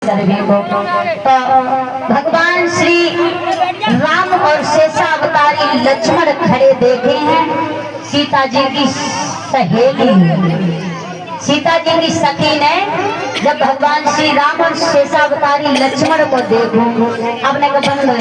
कर भी को। तो भगवान श्री राम और शेषावतारी लक्ष्मण खड़े देखे हैं। सीता जी की सहेली, सीता जी की सखी ने जब भगवान श्री राम और शेषावतारी लक्ष्मण को देखो, अपने को बंद हो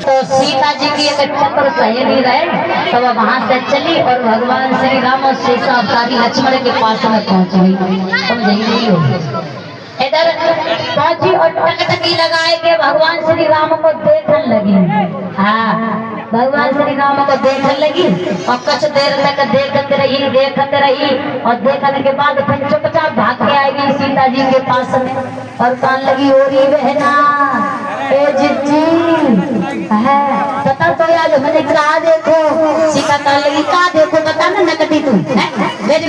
तो सीता जी की एक चक्र सहेली रहे, तो वह वहां से चली और भगवान श्री राम और शेषावतारी लक्ष्मण के पास में पहुंच गई। समझिए हो इधर पहुंची और टकटकी लगाए के भगवान श्री राम को देखने लगी। हाँ, भगवान श्री राम को देखने लगी और कुछ देर तक देखते रही और देखने के बाद फिर चुपचाप भाग के आएगी सीता जी के पास में और कहने लगी, ओरी बहना ए जिज्जी है पता तो यार मैंने कहा देखो। सीता कहने लगी, कहा देखो बता ना नकटी तू मेरे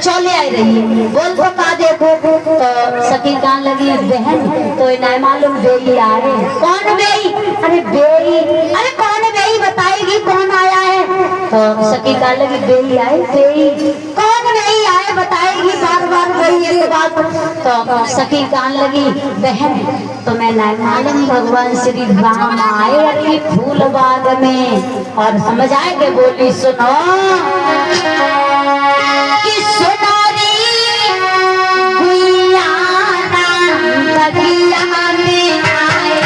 चौले आई रही है, बोल तो कहा देखो। तो सखी कहने लगी, बहन तो इन्हें मालूम बेई आए। कौन बेई? अरे बेई, अरे कौन बेई बताएगी कौन आया है? तो सखी कहने लगी, बेई आए। बेई कौन बेई आए बताएगी, बार बार बेई एक बात। तो सखी कहने लगी, बहन तो मैं नहीं मालूम भगवान श्री राम आए अरे फूल बाग में। और समझ आए के बोली, सुनो कि सुनारी गुइया बगिया में आए, बगिया में आए।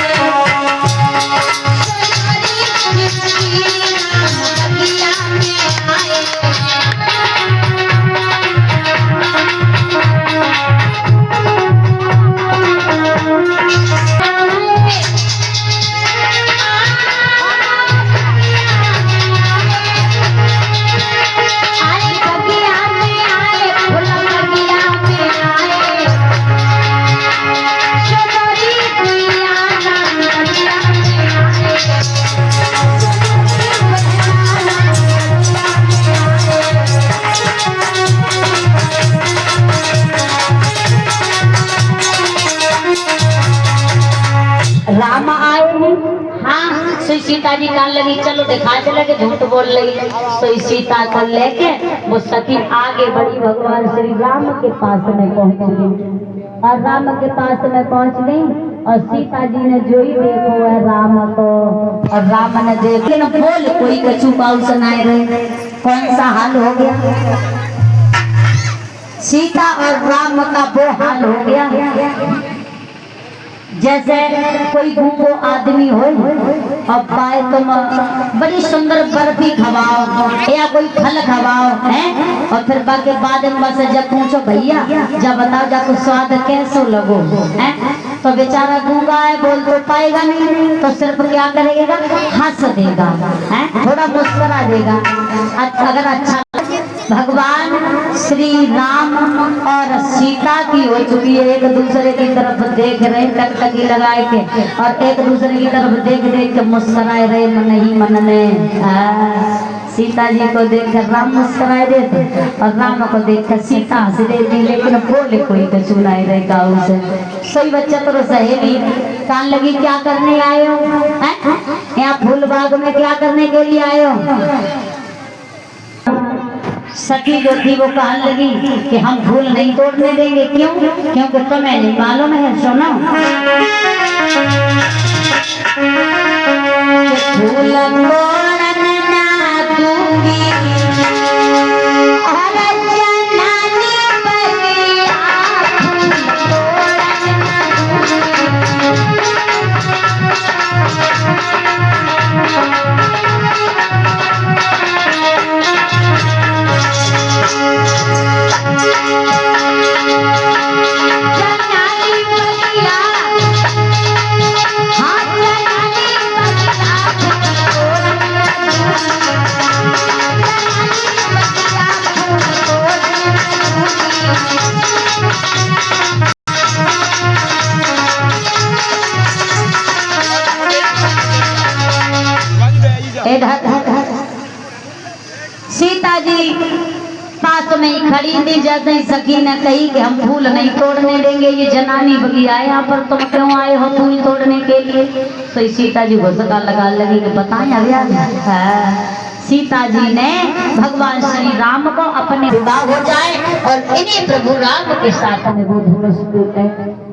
राम आए हैं। हाँ, सीता जी कहने लगी, चलो दिखा चले कि झूठ बोल रही। तो सीता को लेके वो सखी आगे बढ़ी, भगवान श्री राम के पास में पहुंच गई। और राम के पास में पहुंच गई और सीता जी ने जो ही देखो है राम को, और राम ने देख लेकिन बोल कोई कछु पाऊ सुनाए रहे। कौन सा हाल हो गया? सीता और राम का वो हाल हो गया जैसे कोई गूंगो आदमी हो और पाए तुम बड़ी सुंदर बर्फी खवाओ या कोई फल खवाओ है, और फिर बाकी बाद में बस जब पूछो भैया जब बताओ जा कुछ स्वाद कैसो लगो है, तो बेचारा गूंगा है बोल तो पाएगा नहीं, तो सिर्फ क्या करेगा, हंस देगा है, थोड़ा मुस्कुरा देगा। अगर अच्छा भगवान श्री राम और सीता की हो चुकी है, एक दूसरे की तरफ देख रहे टकटकी लगाए के और एक दूसरे की तरफ देख देख के मुस्कुराए रहे मन ही मन में। सीता जी को देखकर राम मुस्कुराए देते और राम को देखकर सीता हंस देती, लेकिन बोले कोई कछु नहीं रहे गाँव से। सही बच्चा तो सहेली कान लगी, क्या करने आए हो यहाँ फूल बाग में, क्या करने के लिए आए हो? सखी जो थी वो कहने लगी कि हम फूल नहीं तोड़ने देंगे। क्यों? क्योंकि तुम्हें नहीं मालूम है, सुनो फूल तोड़न ना दूंगी और जनानी बगिया फूल तोड़न सीता जी पास में ही खड़ी थी। जैसे ही सखी ने कही कि हम फूल नहीं तोड़ने देंगे, ये जनानी बगिया है, यहाँ पर तुम क्यों आए हो फूल तोड़ने के लिए? तो सीता जी घुसका लगा लगी कि बताएं अभी सीता जी ने भगवान श्री राम को अपने विवाह हो जाए और इन्हीं प्रभु राम के साथ में वो धनुष टूटे।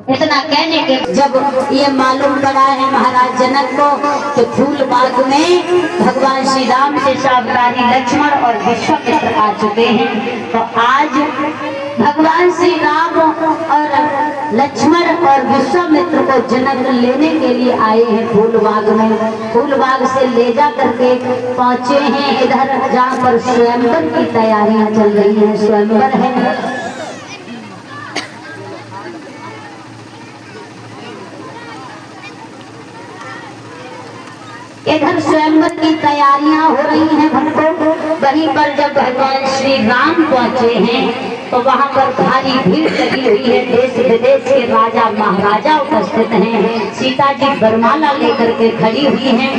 इतना कहने के जब ये मालूम पड़ा है महाराज जनक को कि फूल बाग में भगवान श्री राम के सावधानी लक्ष्मण और विश्वामित्र आ चुके हैं, तो आज भगवान श्री राम और लक्ष्मण और विश्वामित्र को जनक लेने के लिए आए हैं फूल बाग में। फूल बाग से ले जा करके पहुंचे हैं इधर जहाँ पर स्वयंवर की तैयारियां चल रही हैं। स्वयंवर है इधर स्वयंवर की तैयारियां हो रही हैं भक्तों। वहीं पर जब भगवान श्री राम पहुंचे हैं तो वहां पर भारी भीड़ लगी हुई है। देश विदेश के राजा महाराजा उपस्थित हैं। सीता जी वरमाला लेकर के खड़ी हुई हैं।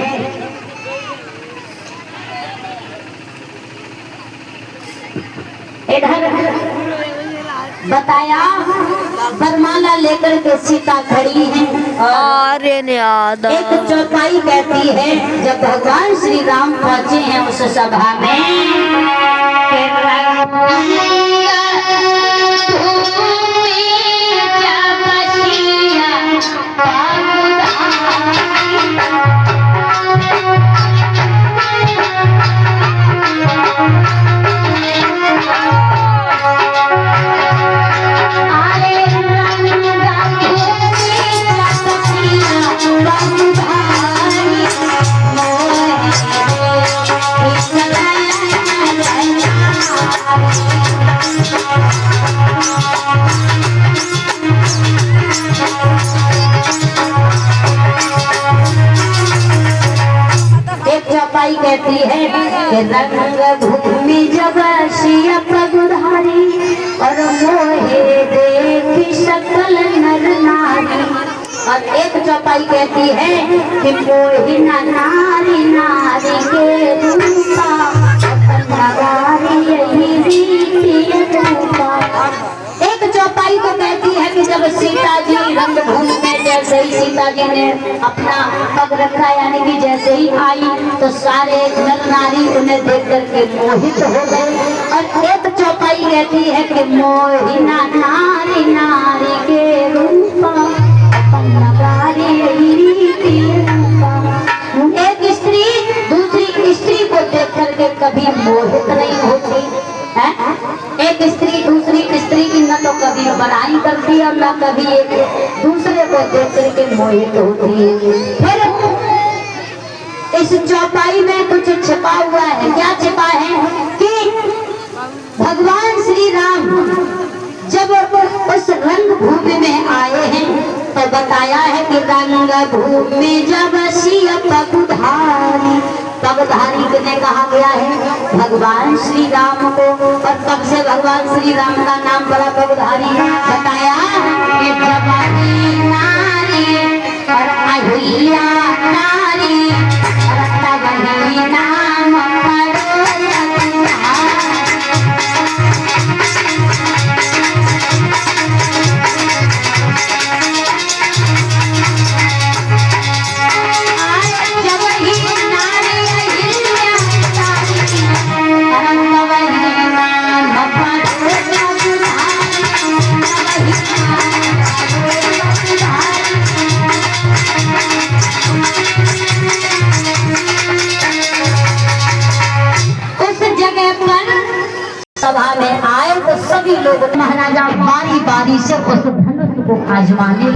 इधर बताया वरमाला लेकर के सीता खड़ी है और एक चौपाई कहती है जब भगवान श्री राम पहुंचे हैं उस सभा में कहती है कि रंग भूमि जब सिया प्रभुधारी और मोहे देखी सकल नर नारी। और एक चौपाई कहती है कि मोहिना नारी नारी के रूपा यही रीति रूपा। एक चौपाई को कहती है कि जब सीता जी रंग भूमि में जैसे ही सीता जी ने अपना पग रखा यानी कि जैसे ही आई तो सारे नर नारी उन्हें देख करके मोहित हो गए। और एक चौपाई कहती है कि मोहिना नारी नारी के रूपा एक स्त्री दूसरी स्त्री को देख करके कभी मोहित नहीं होती है। एक स्त्री दूसरी स्त्री की न तो कभी बड़ाई करती है और न कभी एक दूसरे को देख करके मोहित होती है। फिर इस चौपाई में कुछ छिपा हुआ है। क्या छिपा है कि भगवान श्री राम जब उस रंग भूमि में आए हैं तो बताया है कि रंग भूमि जब सिया पगधारी। पगधारी ने कहा गया है भगवान श्री राम को। और कब से भगवान श्री राम का नाम बड़ा पगधारी बताया कि जवानी नारी और अहिया नारी और तब ही नाम सभा में आए तो सभी लोग महाराजा बारी बारी से उस धनुष को आजमाने।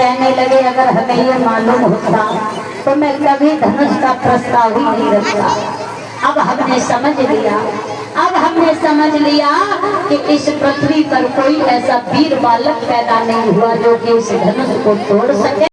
कहने लगे अगर हमें ये मालूम होता तो मैं कभी धनुष का प्रस्ताव ही नहीं रखता। अब हमने समझ लिया कि इस पृथ्वी पर कोई ऐसा वीर बालक पैदा नहीं हुआ जो कि इस धनुष को तोड़ सके।